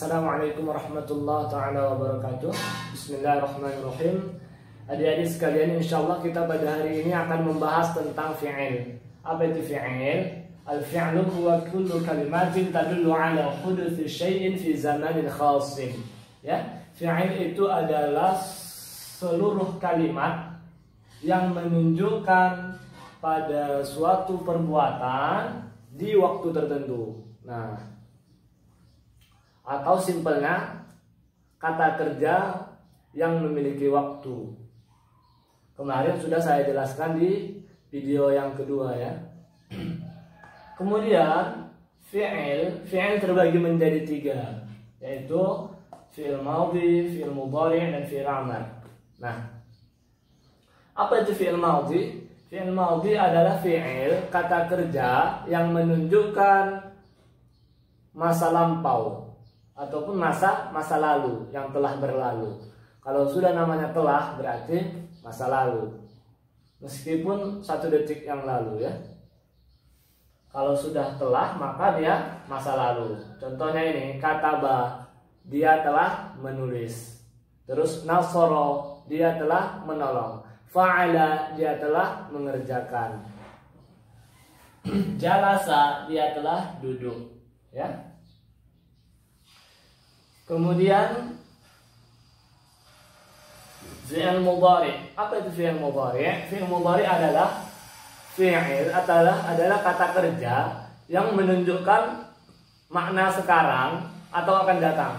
Assalamualaikum warahmatullahi taala wabarakatuh. Bismillahirrahmanirrahim. Adik-adik sekalian, insyaallah kita pada hari ini akan membahas tentang fi'il. Apa itu fi'il? Al-fi'lu huwa kullu kalimatin tadullu ala huduthi syai'in fi zamanin khasin. Ya, fi'il itu adalah seluruh kalimat yang menunjukkan pada suatu perbuatan di waktu tertentu. Nah, atau simpelnya kata kerja yang memiliki waktu. Kemarin sudah saya jelaskan di video yang kedua ya. Kemudian fi'il terbagi menjadi 3, yaitu fi'il madhi, fi'il mudhari' dan fi'il amar. Nah, apa itu fi'il madhi? Fi'il madhi adalah fi'il kata kerja yang menunjukkan masa lampau ataupun masa lalu yang telah berlalu. Kalau sudah namanya telah berarti masa lalu, meskipun 1 detik yang lalu ya. Kalau sudah telah maka dia masa lalu. Contohnya ini, kataba, dia telah menulis. Terus nasoro, dia telah menolong. Fa'ala, dia telah mengerjakan. Jalasa, dia telah duduk ya. Kemudian fi'il mudhari'. Apa itu fi'il mudhari'? Fi'il mudhari' adalah kata kerja yang menunjukkan makna sekarang atau akan datang.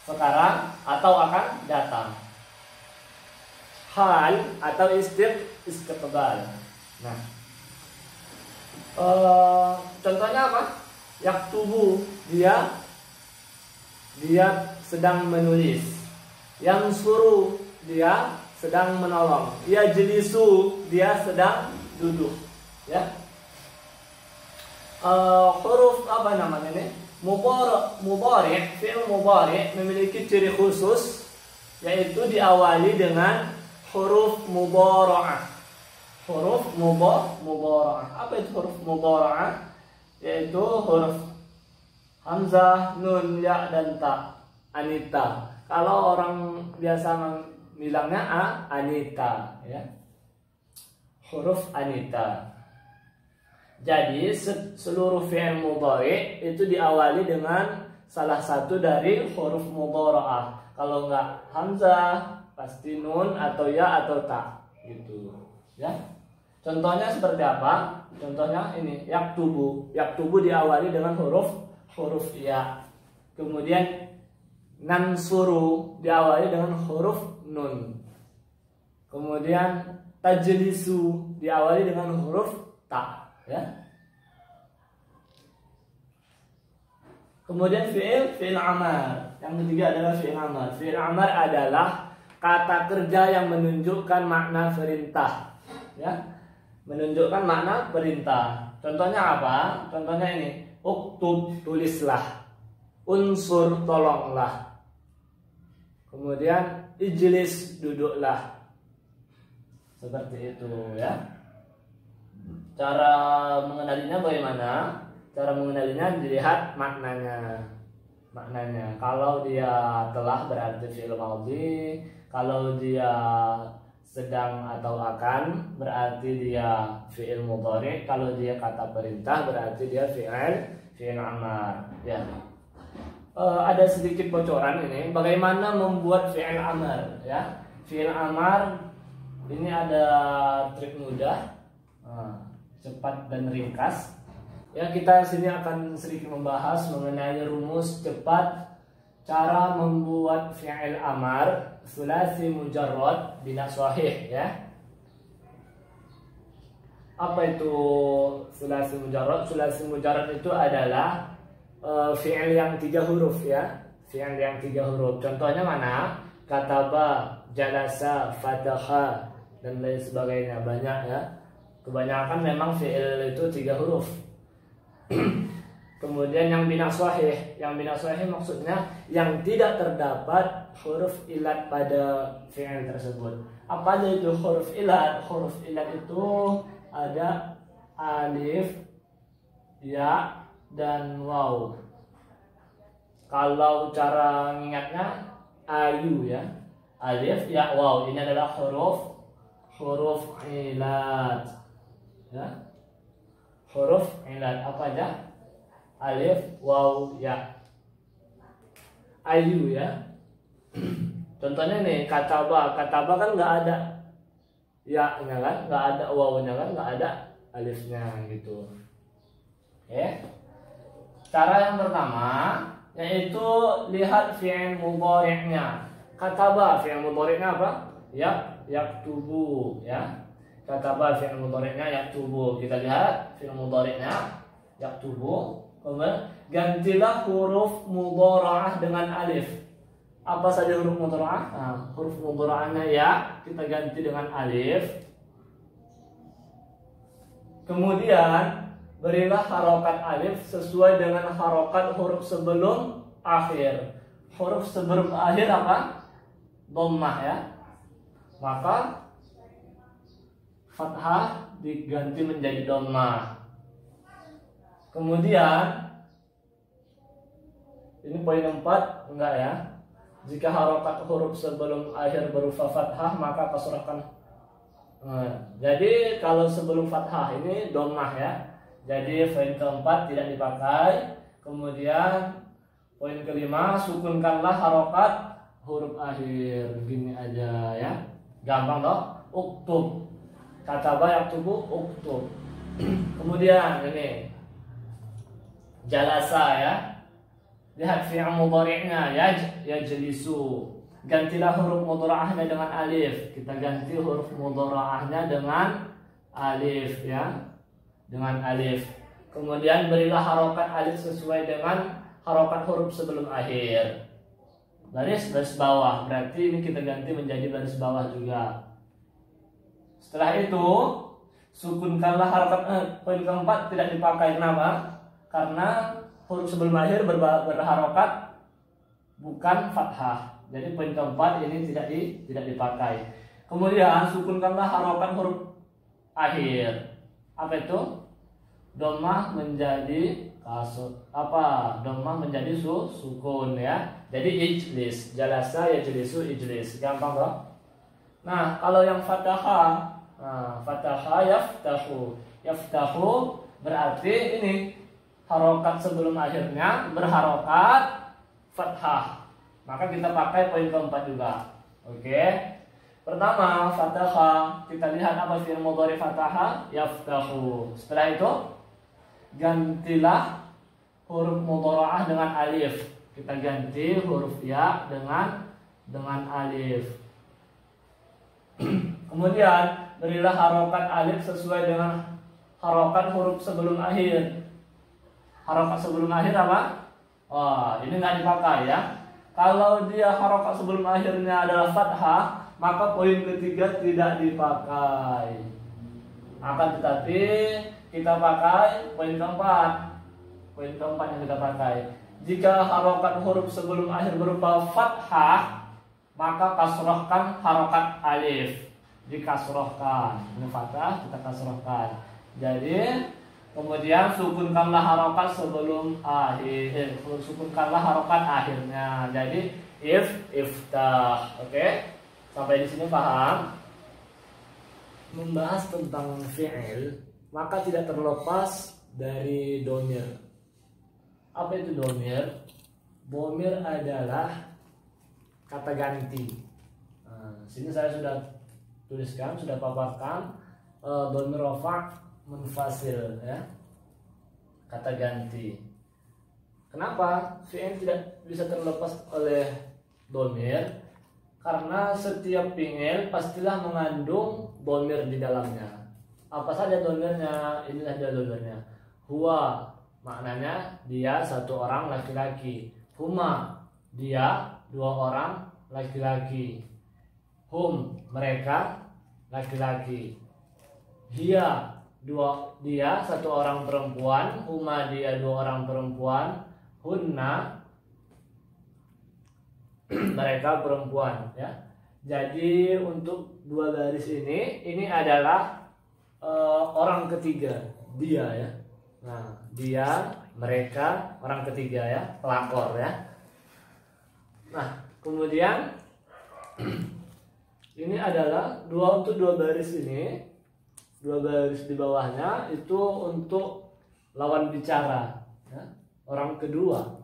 Sekarang atau akan datang. Hal atau istiqbal. Nah, contohnya apa? Yaktubu, dia sedang menulis. Yang suruh, dia sedang menolong. Ya jelisu, dia sedang duduk ya. Huruf apa namanya ini? Mudhari', fi'il mudhari' memiliki ciri khusus, yaitu diawali dengan huruf mudhara'ah. Huruf mudhara'ah. Apa itu huruf mudhara'ah? Yaitu huruf hamzah, nun, ya dan ta. Anita. Kalau orang biasa bilangnya Anita ya. Huruf Anita. Jadi seluruh fi'il mudhari' itu diawali dengan salah satu dari huruf mudhara'ah. Kalau enggak hamzah, pasti nun atau ya atau ta gitu ya. Contohnya seperti apa? Contohnya ini, yaktubu. Yaktubu diawali dengan huruf ya. Kemudian nansuru diawali dengan huruf nun. Kemudian tajlisu diawali dengan huruf ta ya. Kemudian fi'il amar. Yang ketiga adalah fi'il amar. Fi'il amar adalah kata kerja yang menunjukkan makna perintah ya. Menunjukkan makna perintah. Contohnya apa? Contohnya ini, uktub, tulislah. Unsur, tolonglah. Kemudian ijlis, duduklah. Seperti itu ya. Cara mengenalinya bagaimana? Cara mengenalinya dilihat maknanya. Kalau dia telah berarti fi'il madhi, kalau dia sedang atau akan berarti dia fi'il mudhari', kalau dia kata perintah berarti dia fi'il amar ya. Ada sedikit bocoran ini bagaimana membuat fi'il amar ya. Fi'il amar ini ada trik mudah, cepat dan ringkas ya. Kita sini akan sedikit membahas mengenai rumus cepat cara membuat fi'il amar sulasi mujarrad bina sahih ya. Apa itu sulasi mujarrad? Sulasi mujarrad itu adalah fi'il yang 3 huruf ya. Fi'il yang 3 huruf. Contohnya mana? Kataba, jalasa, fataha dan lain sebagainya. Banyak ya. Kebanyakan memang fi'il itu 3 huruf. Kemudian yang bina sahih. Yang bina sahih maksudnya yang tidak terdapat huruf ilat pada fi'il tersebut. Apa aja itu huruf ilat? Huruf ilat itu ada alif, ya dan waw. Kalau cara mengingatnya ayu ya. Alif, ya, waw. Ini adalah huruf ilat. Ya. Huruf ilat apa aja? Alif, waw, ya. Ayu ya. Contohnya nih kataba kan nggak ada ya-nya kan, nggak ada waw-nya kan, nggak ada alifnya gitu. Oke. Cara yang pertama yaitu lihat fi'il mudhari'nya. Kataba fi'il mudhari'nya apa? Yaktubu ya. Kataba fi'il mudhari'nya yaktubu. Kita lihat fi'il mudhari'nya yaktubu. Kemudian gantilah huruf mudhara'ah dengan alif. Apa saja huruf mudhara'ah? Nah, huruf mudhara'ahnya ya, kita ganti dengan alif. Kemudian berilah harokat alif sesuai dengan harokat huruf sebelum akhir. Huruf sebelum akhir apa? Dhammah ya. Maka fathah diganti menjadi dhammah. Kemudian ini poin 4 enggak ya. Jika harokat huruf sebelum akhir berupa fathah maka kasrahkan. Jadi kalau sebelum fathah ini dhammah ya. Jadi poin keempat tidak dipakai. Kemudian poin kelima, sukunkanlah harokat huruf akhir. Gini aja ya. Gampang toh? Uktub. Kataba yaktubu uktub. Kemudian ini jalasa ya. Lihat fi'il mudhari'nya yajlisu. Gantilah huruf mudhara'ahnya dengan alif. Kita ganti huruf mudhara'ahnya dengan alif ya. Dengan alif. Kemudian berilah harokat alif sesuai dengan harokat huruf sebelum akhir. Baris bawah. Berarti ini kita ganti menjadi baris bawah juga. Setelah itu sukunkanlah harokat poin keempat tidak dipakai. Kenapa? Karena huruf sebelum akhir berharokat bukan fathah. Jadi poin keempat ini tidak dipakai. Kemudian sukunkanlah harokat huruf akhir. Apa itu? Dhammah menjadi dhammah menjadi sukun ya. Jadi ijlis, jalasa yajlisu ijlis. Gampang toh? Nah, kalau yang fathah, fathah yaftahu. Yaftahu berarti ini harokat sebelum akhirnya berharokat fathah. Maka kita pakai poin keempat juga. Oke. Pertama, fathah. Kita lihat apa fi'il mudhari fathah? Yaftahu. Setelah itu gantilah huruf mudhara'ah dengan alif. Kita ganti huruf ya dengan alif. Kemudian berilah harokat alif sesuai dengan harokat huruf sebelum akhir. Harokat sebelum akhir apa? Ini nggak dipakai ya. Kalau dia harokat sebelum akhirnya adalah fathah, maka poin ketiga tidak dipakai. Akan tetapi kita pakai poin keempat. Poin keempat yang kita pakai. Jika harokat huruf sebelum akhir berupa fathah, maka kasrohkan harokat alif. Dikasrohkan. Ini fathah, kita kasrohkan. Jadi kemudian sukunkanlah harokat sebelum akhir. Sukunkanlah harokat akhirnya. Jadi iftah. Oke? Sampai di sini paham? Membahas tentang fi'il, maka tidak terlepas dari dhamir. Apa itu dhamir? Dhamir adalah kata ganti. Sini saya sudah tuliskan, sudah paparkan dhamir rafa' munfasil ya. Kata ganti. Kenapa fi'il tidak bisa terlepas oleh dhamir? Karena setiap fi'il pastilah mengandung dhamir di dalamnya. Apa saja dhamirnya? Inilah dia dhamirnya. Huwa maknanya dia satu orang laki-laki. Huma dia dua orang laki-laki. Hum mereka laki-laki. Dia satu orang perempuan. Huma dia dua orang perempuan. Hunna mereka perempuan ya. Jadi untuk dua garis ini adalah orang ketiga, dia ya. Nah, dia, mereka, orang ketiga ya, pelakor ya. Nah, kemudian ini adalah untuk dua baris ini, dua baris di bawahnya itu untuk lawan bicara, ya. Orang kedua.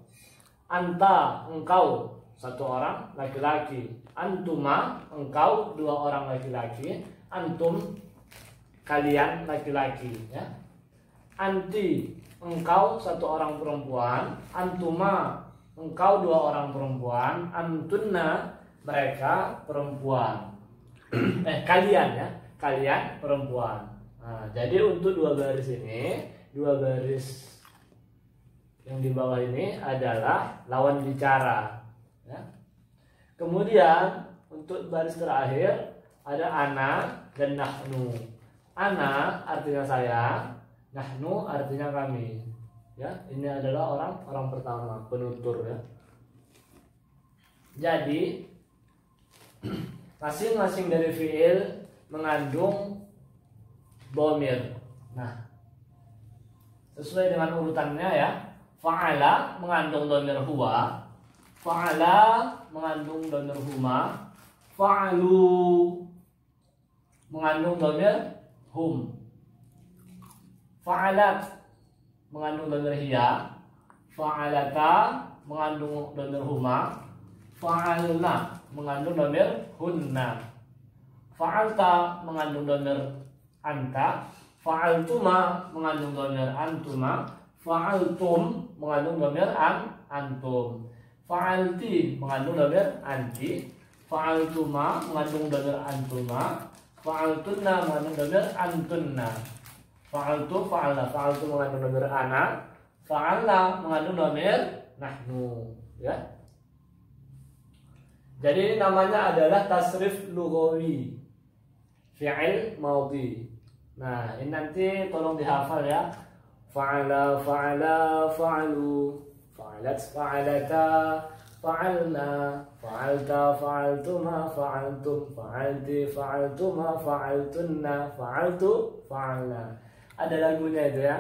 Anta, engkau, satu orang laki-laki. Antuma, engkau, dua orang laki-laki. Antum, kalian laki-laki, ya. Anti, engkau, satu orang perempuan. Antuma, engkau, dua orang perempuan. Antunna, mereka perempuan. Kalian, ya, kalian perempuan. Nah, jadi untuk dua baris ini, dua baris yang di bawah ini adalah lawan bicara, ya. Kemudian untuk baris terakhir ada ana dan nahnu. Ana artinya saya, nahnu artinya kami, ya. Ini adalah orang pertama, penutur, ya. Jadi masing-masing dari fiil mengandung dhamir. Nah, sesuai dengan urutannya, ya. Fa'ala mengandung dhamir huwa, fa'ala mengandung dhamir huma, fa'alu mengandung dhamir hum, fa'alat mengandung dhamir hiya, fa'alata mengandung dhamir huma, fa'alna mengandung dhamir hunna, fa'alta mengandung dhamir anta, fa'altuma mengandung dhamir antuma, fa'altum mengandung dhamir antum, fa'alti mengandung dhamir anti, fa'altuma mengandung dhamir antuma, fa'altunna mengandung dhamir antunna, fa'altu fa'alna, fa'altu mengandung dhamir ana, fa'alna mengandung dhamir nahnu, ya. Jadi ini namanya adalah tasrif lughawi fi'il madhi. Nah, ini nanti tolong dihafal, ya. Fa'ala, fa'ala, fa'alu, fa'alat, fa'alata, fa'alna, fa'alta, fa'altuma, fa'altum, fa'alti, fa'altuma, fa'altunna, fa'altu, fa'alna. Ada lagunya itu, ya.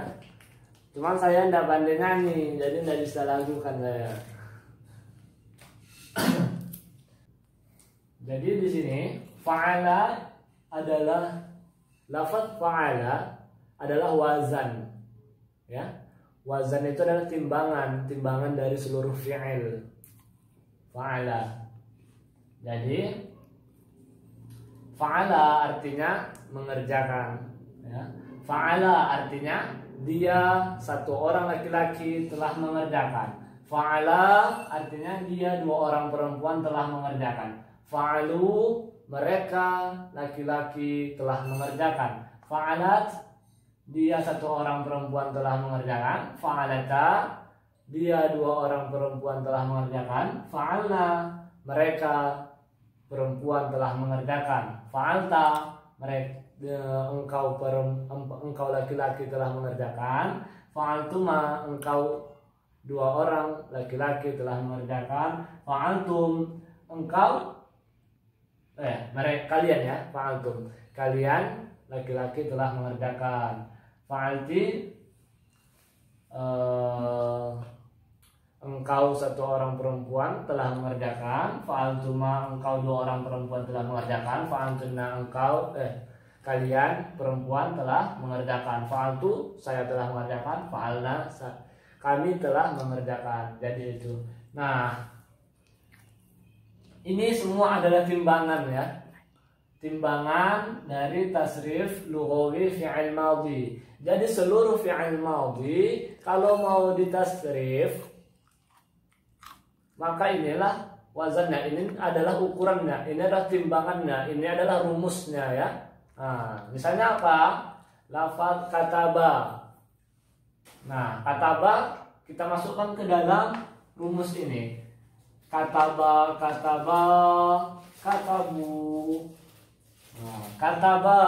Cuman saya tidak pandai nyanyi, jadi tidak bisa lagukan saya. Jadi di sini fa'ala adalah lafaz fa'ala adalah wazan. Ya, wazan itu adalah timbangan dari seluruh fi'il. Fa'ala. Jadi fa'ala artinya mengerjakan, ya. Fa'ala artinya dia satu orang laki-laki telah mengerjakan. Fa'ala artinya dia dua orang perempuan telah mengerjakan. Fa'alu mereka laki-laki telah mengerjakan. Fa'alat dia satu orang perempuan telah mengerjakan. Fa'alata dia dua orang perempuan telah mengerjakan. Fa'alna mereka perempuan telah mengerjakan. Fa'alta mereka engkau laki-laki telah mengerjakan. Fa'altuma engkau dua orang laki-laki telah mengerjakan. Fa'altum engkau mereka kalian, ya. Fa'altum kalian laki-laki telah mengerjakan. Fa'alti engkau satu orang perempuan telah mengerjakan. Fa'altuma engkau dua orang perempuan telah mengerjakan. Fa'altunna engkau kalian perempuan telah mengerjakan. Fa'altu saya telah mengerjakan. Fa'alna kami telah mengerjakan. Jadi itu. Nah, ini semua adalah timbangan, ya. Timbangan dari tasrif lughawi fi'il madhi. Jadi seluruh fi'il madhi kalau mau ditasrif, maka inilah wazannya, ini adalah ukurannya, ini adalah timbangannya, ini adalah rumusnya, ya. Nah, misalnya apa? Lafaz kataba. Nah, kataba kita masukkan ke dalam rumus ini. Kataba, kataba, katabu. Nah, kataba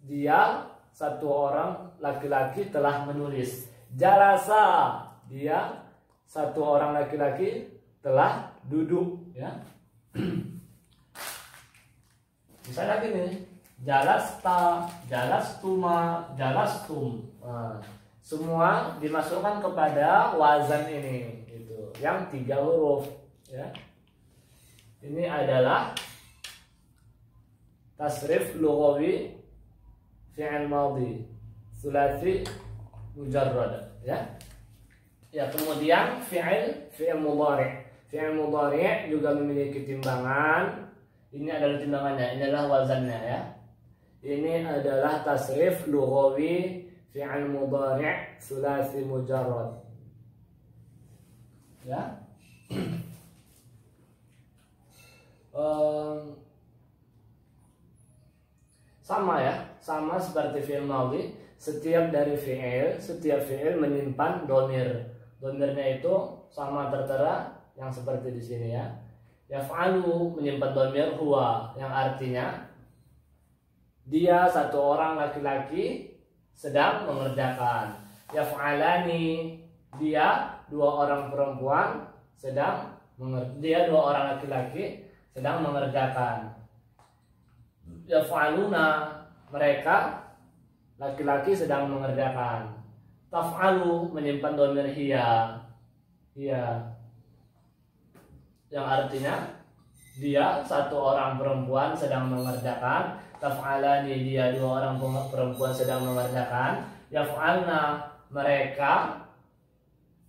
dia satu orang laki-laki telah menulis. Jalasa dia satu orang laki-laki telah duduk, ya. Misalnya gini, jalasta, jalastuma, jalastum. Nah, semua dimasukkan kepada wazan ini, gitu. Yang 3 huruf, ya. Ini adalah tasrif lughawi fi'il madhi tsulats mujarrad, ya. Ya, kemudian fi'il mudhari'. Fi'il mudhari' juga memiliki timbangan. Ini adalah timbangannya, ini adalah wazannya, ya. Ini adalah tasrif lughawi fi'il mudhari' tsulats mujarrad. Ya. Sama ya, sama seperti fi'il madhi. Setiap fi'il menyimpan domir. Domirnya itu sama tertera yang seperti di sini, ya. Yaf'alu menyimpan domir huwa, yang artinya dia satu orang laki-laki sedang mengerjakan. Yaf'alani, dia dua orang perempuan sedang dia dua orang laki-laki sedang mengerjakan. Yaf'aluna, mereka laki-laki sedang mengerjakan. Taf'alu menyimpan domir hiya, yang artinya dia satu orang perempuan sedang mengerjakan. Taf'alani, dia dua orang perempuan sedang mengerjakan. Yaf'alna, mereka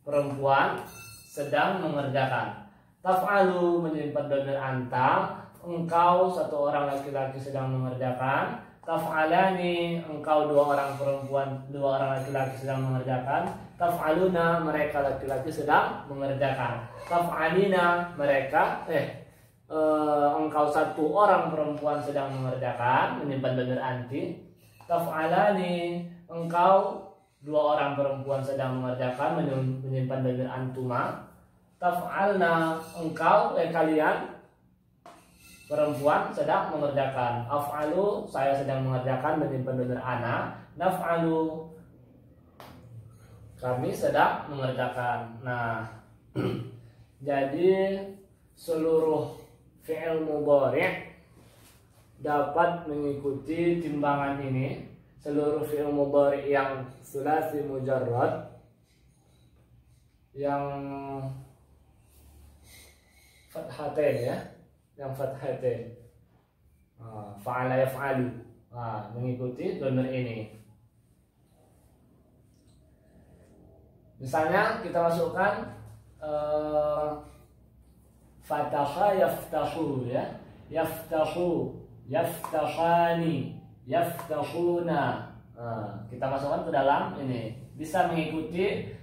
perempuan sedang mengerjakan. Taf'alu menyimpan domir anta, engkau satu orang laki-laki sedang mengerjakan. Taf'alani, engkau dua orang perempuan, dua orang laki-laki sedang mengerjakan. Taf'aluna, mereka laki-laki sedang mengerjakan. Taf'alina, mereka engkau satu orang perempuan sedang mengerjakan, menyimpan domir anti. Taf'alani, engkau dua orang perempuan sedang mengerjakan, menyimpan domir antuma. Taf'alna, engkau kalian perempuan sedang mengerjakan. Af'alu, saya sedang mengerjakan, menyimpan domir ana. Naf'alu, kami sedang mengerjakan. Nah, jadi seluruh fi'il mudhari' dapat mengikuti timbangan ini. Seluruh fi'il mudhari' yang tsulats mujarrad, yang fathatain, ya, yang fathatain, fa'ala yaf'alu, mengikuti domir ini. Misalnya kita masukkan fataha yaftahu, ya, yaftahu, yaftahani, yaftahuna. Kita masukkan ke dalam ini, bisa mengikuti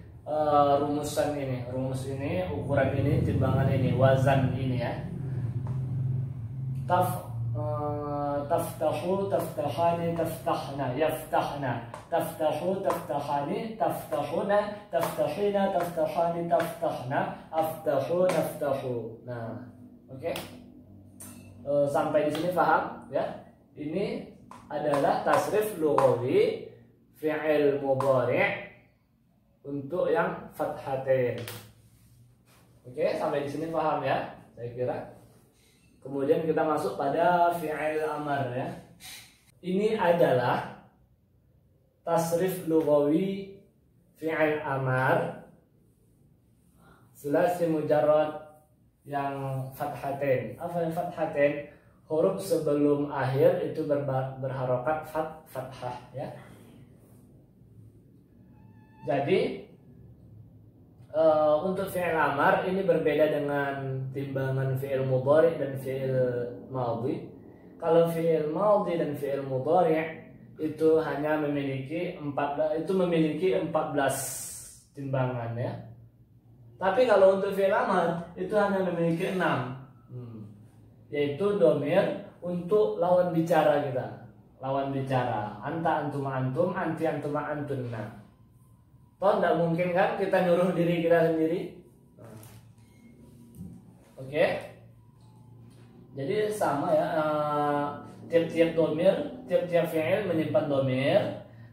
rumusan ini, rumus ini, ukuran ini, timbangan ini, wazan ini, ya. Taftahu, taftahani, taftahna, yaftahna. Taftahu, taftahani, taftahuna, taftahina, taftahani, taftahna. Aftahu, naftahu. Nah, oke. Sampai di sini paham, ya? Ini adalah tasrif lughawi fi'il mudhari' untuk yang fathatain. Oke, sampai di sini paham, ya? Saya kira. Kemudian kita masuk pada fi'il amar, ya. Ini adalah tasrif lughawi fi'il amar tsulats mujarrad yang fathatain. Apa yang fathatain? Huruf sebelum akhir itu berharokat fathah, ya. Jadi untuk fi'il amar ini berbeda dengan timbangan fi'il mudhari' dan fi'il madhi. Kalau fi'il madhi dan fi'il mudhari' itu hanya memiliki 14 timbangan, ya. Tapi kalau untuk fi'il amar itu hanya memiliki 6, yaitu domir untuk lawan bicara kita. Lawan bicara, anta antuma antum, anti antuma antunna. Toh tidak mungkin kan kita nyuruh diri kita sendiri. Oke. Jadi sama, ya, tiap-tiap domir, tiap-tiap fi'il menyimpan domir.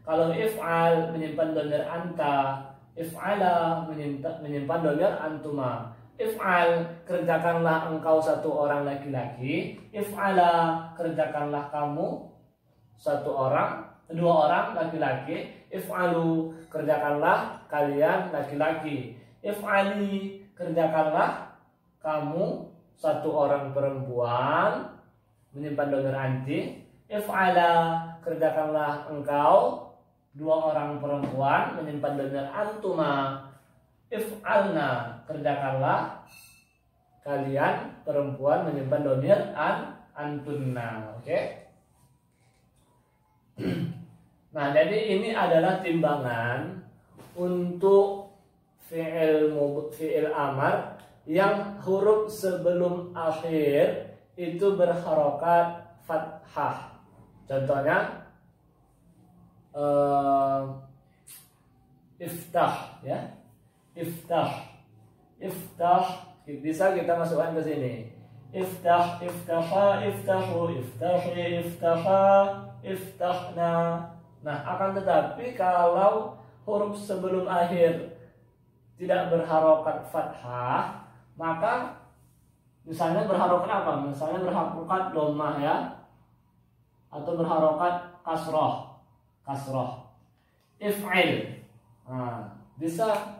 Kalau if'al menyimpan domir anta, if'ala menyimpan domir antuma. If'al, kerjakanlah engkau satu orang laki-laki. If'ala, kerjakanlah kamu dua orang laki-laki. If'alu, kerjakanlah kalian laki-laki. If'ali, kerjakanlah kamu satu orang perempuan menyimpan domir anti. If'ala, kerjakanlah engkau dua orang perempuan menyimpan domir antuma. If'alna, kerjakanlah kalian perempuan menyimpan domir antunna. Oke? Nah, jadi ini adalah timbangan untuk fi'il amar yang huruf sebelum akhir itu berharokat fathah. Contohnya iftah, ya. Iftah bisa kita masukkan ke sini. Iftah, iftaha, iftahu, iftahi, iftaha, iftahna. Nah, akan tetapi kalau huruf sebelum akhir tidak berharokat fathah, maka misalnya berharokat apa? Misalnya berharokat dhammah, ya, atau berharokat kasroh. If'il. Nah, bisa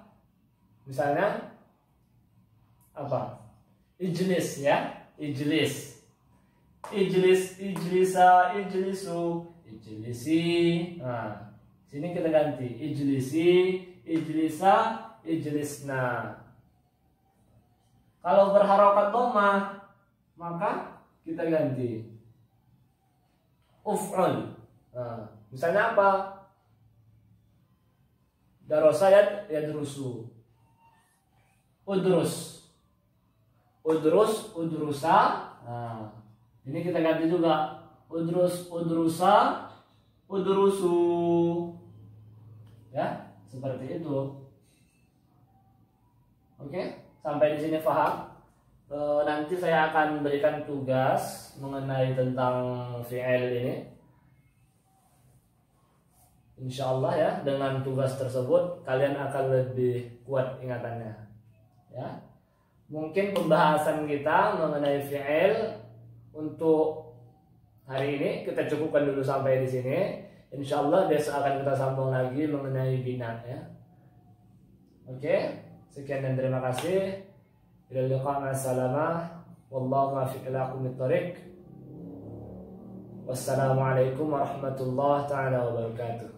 misalnya apa? Ijlis, ya. Ijlisa, ijlisu, ijlisi. Nah, sini kita ganti ijlisi, ijlisa, ijlisna. Kalau berharokat dhammah, maka kita ganti uf'ul. Nah, misalnya apa? Darasa yadrusu. Udrusa. Nah, ini kita ganti juga udrusa, udrusu. Ya, seperti itu. Oke, sampai di sini paham? Nanti saya akan berikan tugas mengenai tentang fi'il ini. Insya Allah, ya, dengan tugas tersebut kalian akan lebih kuat ingatannya. Ya, mungkin pembahasan kita mengenai fi'il untuk hari ini kita cukupkan dulu sampai di sini. Insya Allah besok akan kita sambung lagi mengenai bina, ya. Oke, sekian dan terima kasih. Ila liqa ma'assalamah. Wallahu muwaffiq ila aqwamit thoriq. Wassalamualaikum warahmatullahi taala wabarakatuh.